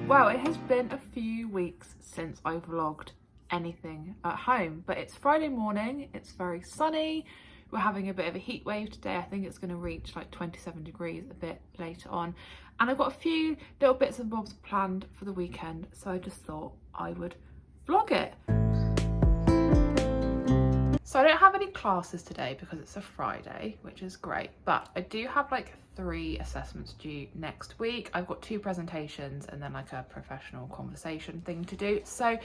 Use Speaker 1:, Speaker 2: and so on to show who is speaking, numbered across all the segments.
Speaker 1: Well, it has been a few weeks since I vlogged anything at home, but it's Friday morning, it's very sunny, we're having a bit of a heat wave today. I think it's going to reach like 27 degrees a bit later on, and I've got a few little bits and bobs planned for the weekend, so I just thought I would vlog it. So I don't have any classes today because it's a Friday, which is great, but I do have like 3 assessments due next week. I've got 2 presentations and then like a professional conversation thing to do. So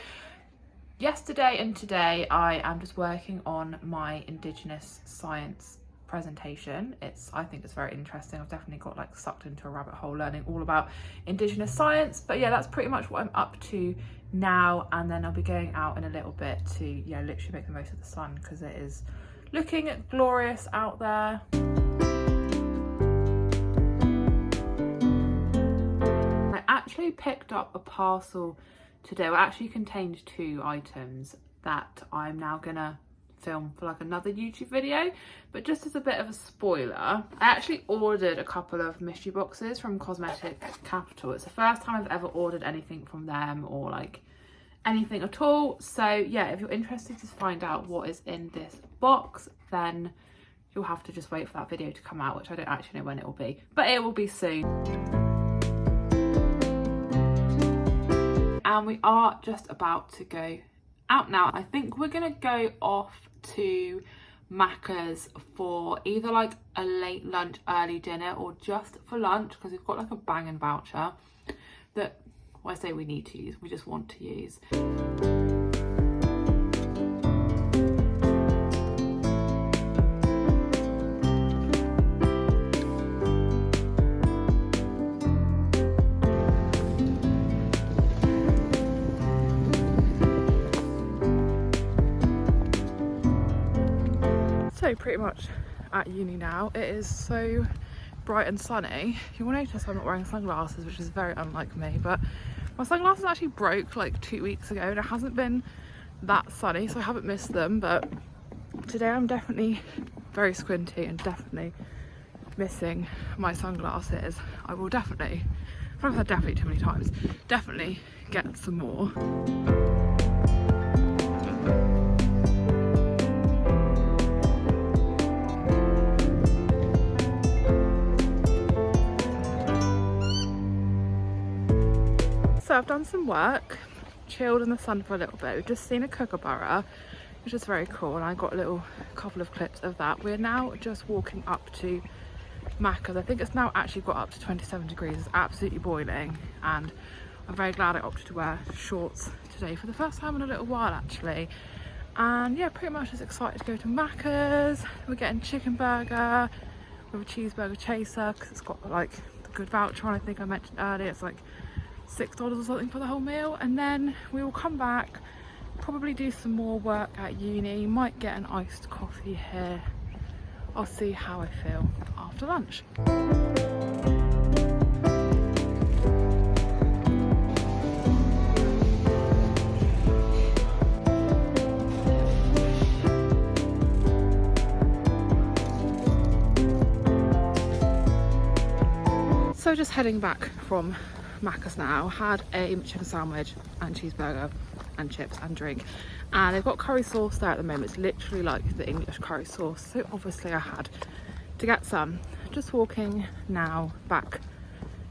Speaker 1: yesterday and today I am just working on my Indigenous science presentation. I think it's very interesting. I've definitely got like sucked into a rabbit hole learning all about Indigenous science, but yeah, that's pretty much what I'm up to now, and then I'll be going out in a little bit to literally make the most of the sun because it is looking glorious out there. I actually picked up a parcel today. It actually contained 2 items that I'm now gonna film for like another YouTube video, but just as a bit of a spoiler, I actually ordered a couple of mystery boxes from Cosmetic Capital. It's the first time I've ever ordered anything from them or like anything at all. So yeah, if you're interested to find out what is in this box, then you'll have to just wait for that video to come out, which I don't actually know when it will be, but it will be soon. And we are just about to go out now. I think we're gonna go off to Macca's for either like a late lunch, early dinner, or just for lunch, because we've got like a banging voucher that, well, I say we need to use, we just want to use. So pretty much at uni now. It is so bright and sunny. You will notice I'm not wearing sunglasses, which is very unlike me, but my sunglasses actually broke like 2 weeks ago and it hasn't been that sunny, so I haven't missed them, but today I'm definitely very squinty and definitely missing my sunglasses. I will definitely, I've said definitely too many times, definitely get some more. So I've done some work, chilled in the sun for a little bit. We've just seen a kookaburra, which is very cool, and I got a couple of clips of that. We're now just walking up to Macca's. I think it's now actually got up to 27 degrees. It's absolutely boiling, and I'm very glad I opted to wear shorts today for the first time in a little while actually. And yeah, pretty much just excited to go to Macca's. We're getting chicken burger with a cheeseburger chaser because it's got like the good voucher on. I think I mentioned earlier it's like $6 or something for the whole meal, and then we will come back, probably do some more work at uni, might get an iced coffee here. I'll see how I feel after lunch. So just heading back from Macca's now. Had a chicken sandwich and cheeseburger and chips and drink, and they've got curry sauce there at the moment. It's literally like the English curry sauce, so obviously I had to get some. Just walking now back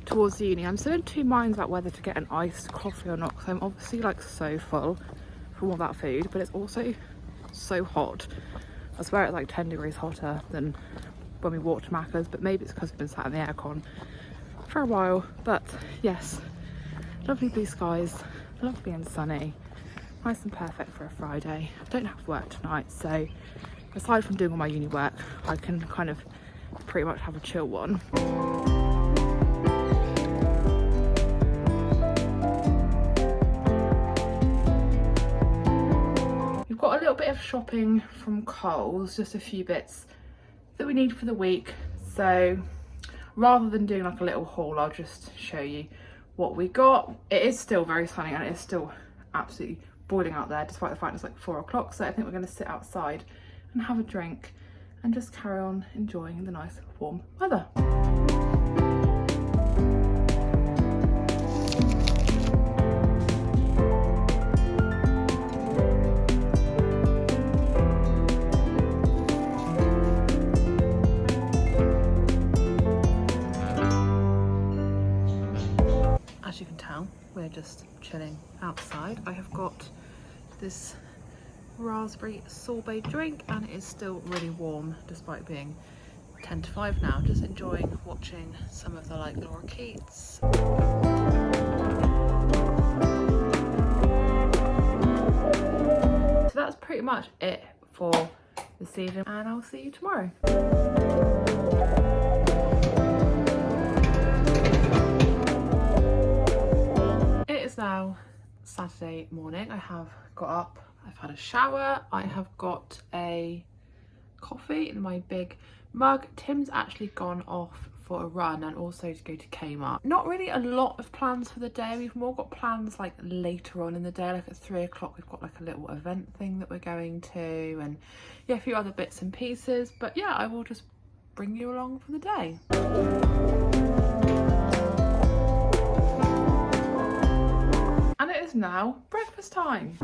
Speaker 1: towards uni. I'm still in 2 minds about whether to get an iced coffee or not, because I'm obviously like so full from all that food, but it's also so hot. I swear it's like 10 degrees hotter than when we walked to Macca's, but maybe it's because we've been sat in the aircon for a while. But yes, lovely blue skies, lovely and sunny, nice and perfect for a Friday. I don't have work tonight, so aside from doing all my uni work, I can kind of pretty much have a chill one. We've got a little bit of shopping from Coles, just a few bits that we need for the week, so rather than doing like a little haul, I'll just show you what we got. It is still very sunny and it is still absolutely boiling out there, despite the fact it's like 4 o'clock. So I think we're going to sit outside and have a drink and just carry on enjoying the nice warm weather. as you can tell, we're just chilling outside. I have got this raspberry sorbet drink and it is still really warm despite being 10 to 5 now. Just enjoying watching some of the Laura Keats. So that's pretty much it for this evening and I'll see you tomorrow. It is now Saturday morning. I have got up, I've had a shower, I have got a coffee in my big mug. Tim's actually gone off for a run and also to go to Kmart. Not really a lot of plans for the day. We've more got plans like later on in the day, like at 3 o'clock we've got like a little event thing that we're going to, and yeah, a few other bits and pieces. But yeah, I will just bring you along for the day. And it is now breakfast time.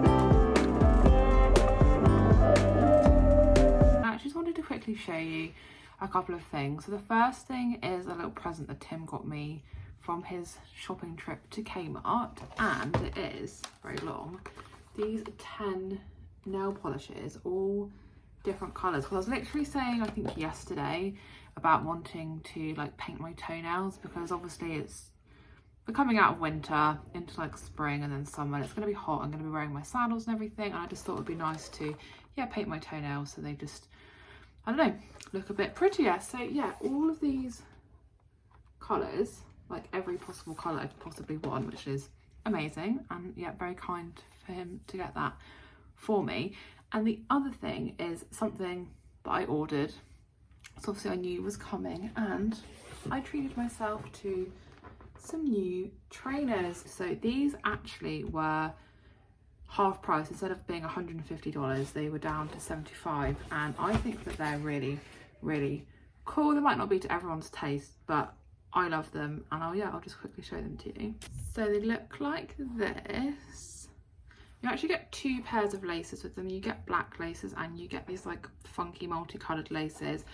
Speaker 1: I just wanted to quickly show you a couple of things. So the first thing is a little present that Tim got me from his shopping trip to Kmart, and it is very long. These 10 nail polishes, all different colours. Because I was literally saying, I think yesterday, about wanting to like paint my toenails, because obviously we're coming out of winter into like spring and then summer, and it's going to be hot. I'm going to be wearing my sandals and everything, and I just thought it would be nice to, yeah, paint my toenails so they just, I don't know, look a bit prettier. So yeah, all of these colours, like every possible colour I could possibly want, which is amazing, and yeah, very kind for him to get that for me. And the other thing is something that I ordered, so obviously I knew was coming, and I treated myself to some new trainers. So these actually were half price. Instead of being $150, they were down to $75, and I think that they're really, really cool. They might not be to everyone's taste, but I love them, and I'll just quickly show them to you. So they look like this. You actually get 2 pairs of laces with them. You get black laces and you get these like funky multicolored laces.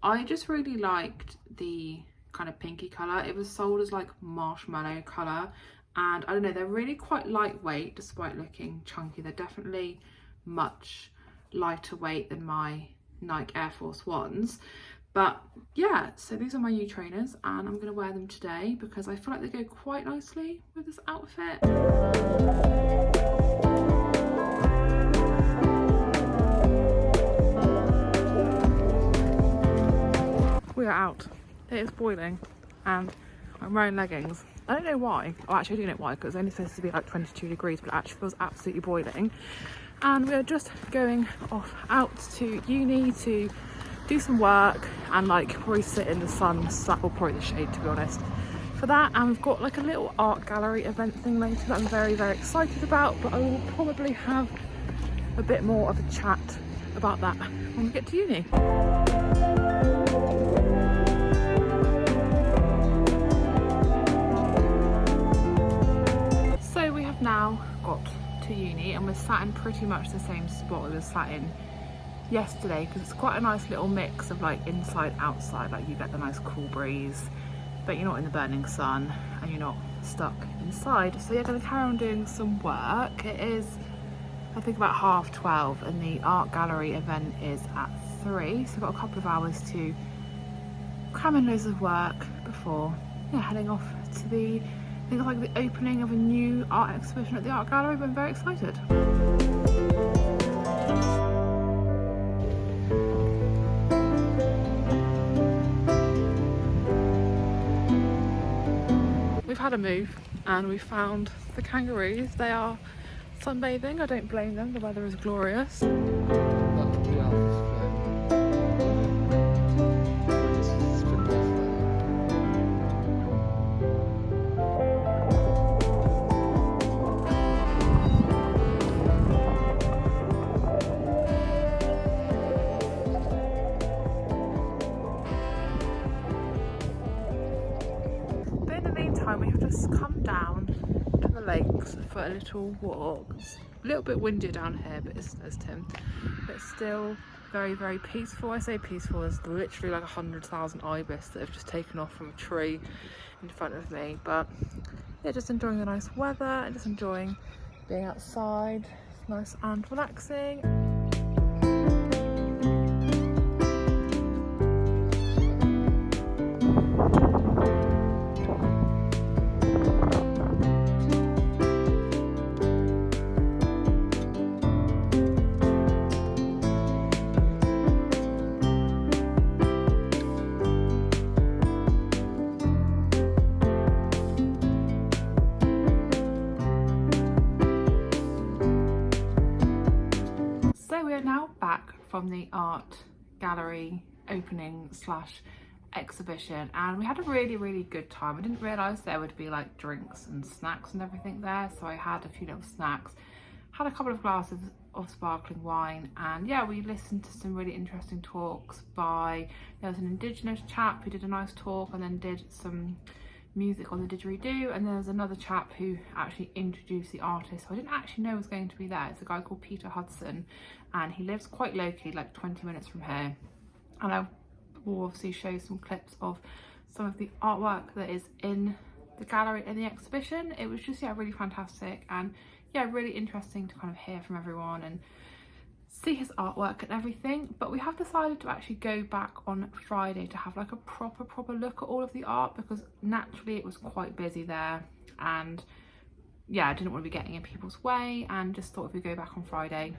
Speaker 1: I just really liked the kind of pinky colour. It was sold as like marshmallow colour, and I don't know, they're really quite lightweight despite looking chunky. They're definitely much lighter weight than my Nike Air Force Ones. But yeah, so these are my new trainers and I'm going to wear them today because I feel like they go quite nicely with this outfit. We are out. It is boiling and I'm wearing leggings. I don't know why. Oh, actually I do know why, because it's only supposed to be like 22 degrees, but it actually feels absolutely boiling. And we're just going off out to uni to do some work and like probably sit in the sun, or probably the shade to be honest, for that. And we've got like a little art gallery event thing later that I'm very, very excited about, but I will probably have a bit more of a chat about that when we get to uni. Now got to uni and we're sat in pretty much the same spot we were sat in yesterday, because it's quite a nice little mix of like inside outside. Like you get the nice cool breeze, but you're not in the burning sun and you're not stuck inside. So you're going to carry on doing some work. It is, I think, about 12:30 and the art gallery event is at 3, so I've got a couple of hours to cram in loads of work before heading off to the, I think it's like the opening of a new art exhibition at the art gallery, but I'm very excited. We've had a move and we found the kangaroos. They are sunbathing. I don't blame them, the weather is glorious. We have just come down to the lakes for a little walk. It's a little bit windy down here, but it's Tim. But it's still very, very peaceful. I say peaceful, there's literally like 100,000 ibis that have just taken off from a tree in front of me. But yeah, just enjoying the nice weather and just enjoying being outside. It's nice and relaxing. So we are now back from the art gallery opening slash exhibition, and we had a really good time. I didn't realise there would be like drinks and snacks and everything there, so I had a few little snacks, had a couple of glasses of sparkling wine, and yeah, we listened to some really interesting talks by, there was an Indigenous chap who did a nice talk and then did some music on the didgeridoo, and there was another chap who actually introduced the artist who I didn't actually know was going to be there. It's a guy called Peter Hudson, and he lives quite locally, like 20 minutes from here, and I will obviously show some clips of some of the artwork that is in the gallery in the exhibition. It was just, yeah, really fantastic, and yeah, really interesting to kind of hear from everyone and see his artwork and everything. But we have decided to actually go back on Friday to have like a proper look at all of the art, because naturally it was quite busy there, and yeah, I didn't want to be getting in people's way, and just thought if we go back on Friday,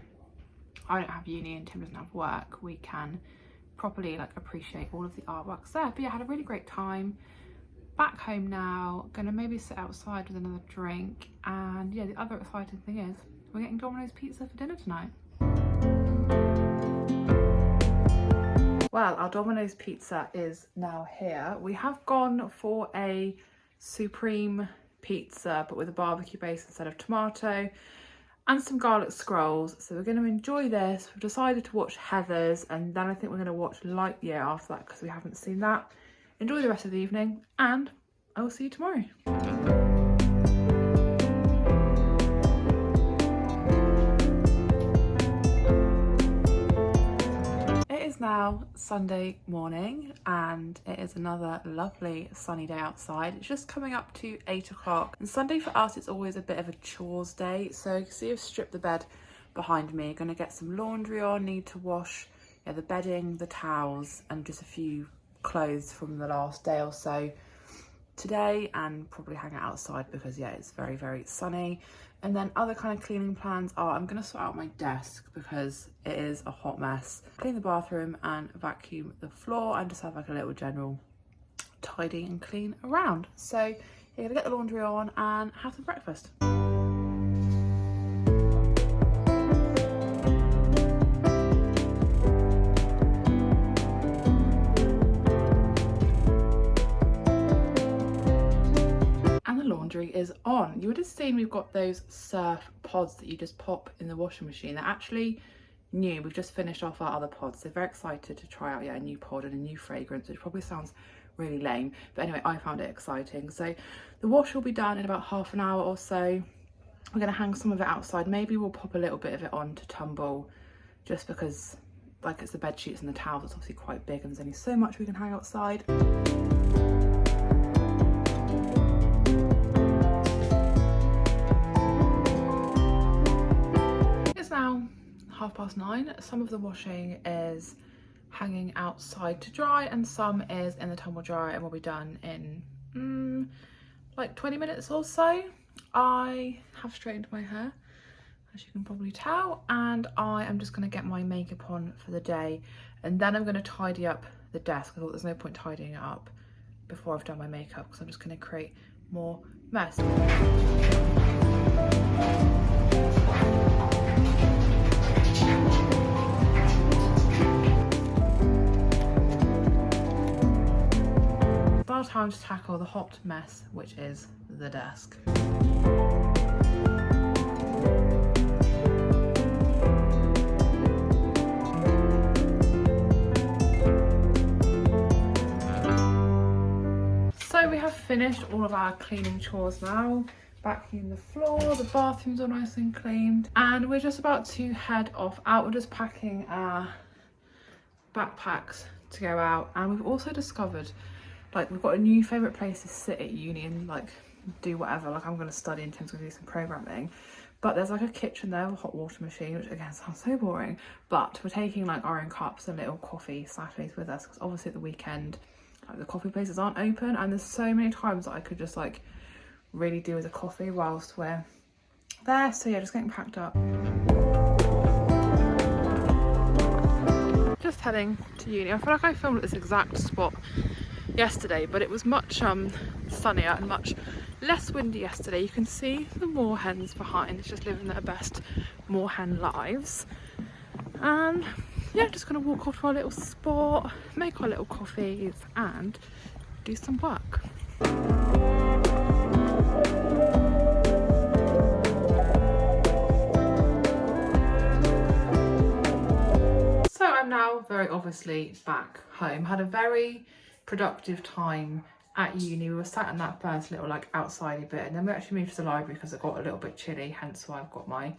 Speaker 1: I don't have uni and Tim doesn't have work, we can properly like appreciate all of the artworks there. But yeah, I had a really great time. Back home now, gonna maybe sit outside with another drink, and yeah, the other exciting thing is we're getting Domino's pizza for dinner tonight. Well, our Domino's pizza is now here. We have gone for a supreme pizza, but with a barbecue base instead of tomato, and some garlic scrolls. So we're going to enjoy this. We've decided to watch Heathers, and then I think we're going to watch Lightyear after that, because we haven't seen that. Enjoy the rest of the evening, and I will see you tomorrow. It is now Sunday morning, and it is another lovely sunny day outside. It's just coming up to 8 o'clock, and Sunday for us it's always a bit of a chores day. So you can see I've stripped the bed behind me, gonna get some laundry on, need to wash the bedding, the towels, and just a few clothes from the last day or so today, and probably hang out outside because yeah, it's very sunny. And then other kind of cleaning plans are, I'm going to sort out my desk because it is a hot mess, clean the bathroom and vacuum the floor, and just have like a little general tidy and clean around. So you're going to get the laundry on and have some breakfast. Is on. You would have seen we've got those surf pods that you just pop in the washing machine. They're actually new. We've just finished off our other pods, so very excited to try out a new pod and a new fragrance, which probably sounds really lame, but anyway, I found it exciting. So the wash will be done in about half an hour or so. We're going to hang some of it outside. Maybe we'll pop a little bit of it on to tumble, just because like it's the bed sheets and the towels, it's obviously quite big and there's only so much we can hang outside. Now 9:30. Some of the washing is hanging outside to dry, and some is in the tumble dryer and will be done in like 20 minutes or so. I have straightened my hair, as you can probably tell, and I am just going to get my makeup on for the day, and then I'm going to tidy up the desk. I thought there's no point tidying it up before I've done my makeup, because I'm just going to create more mess. Now time to tackle the hot mess, which is the desk. So we have finished all of our cleaning chores now. Vacuuming the floor, the bathrooms are nice and cleaned, and we're just about to head off out. We're just packing our backpacks to go out, and we've also discovered like we've got a new favourite place to sit at uni and like do whatever. Like I'm going to study and Tim's going to do some programming, but there's like a kitchen there with a hot water machine, which again sounds so boring, but we're taking like our own cups and little coffee sachets with us, because obviously at the weekend like the coffee places aren't open, and there's so many times that I could just like really do with a coffee whilst we're there. So yeah, just getting packed up. Just heading to uni. I feel like I filmed at this exact spot yesterday, but it was much sunnier and much less windy yesterday. You can see the moorhens behind, just living their best moorhen lives. And yeah, just gonna walk off to our little spot, make our little coffees and do some work. So I'm now very obviously back home. Had a very productive time at uni. We were sat in that first little like outsidey bit, and then we actually moved to the library because it got a little bit chilly, hence why I've got my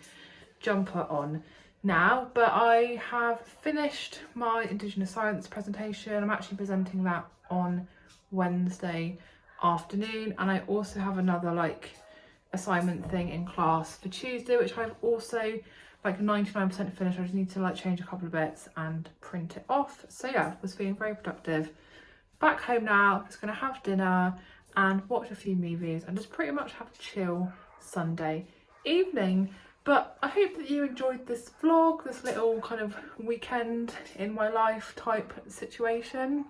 Speaker 1: jumper on now. But I have finished my Indigenous Science presentation. I'm actually presenting that on Wednesday afternoon, and I also have another like assignment thing in class for Tuesday, which I've also like 99% finished. I just need to like change a couple of bits and print it off. So yeah, was feeling very productive. Back home now, just gonna have dinner and watch a few movies and just pretty much have a chill Sunday evening. But I hope that you enjoyed this vlog, this little kind of weekend in my life type situation.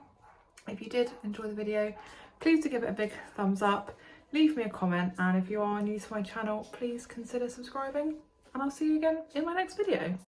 Speaker 1: If you did enjoy the video, please do give it a big thumbs up, leave me a comment, and if you are new to my channel, please consider subscribing, and I'll see you again in my next video.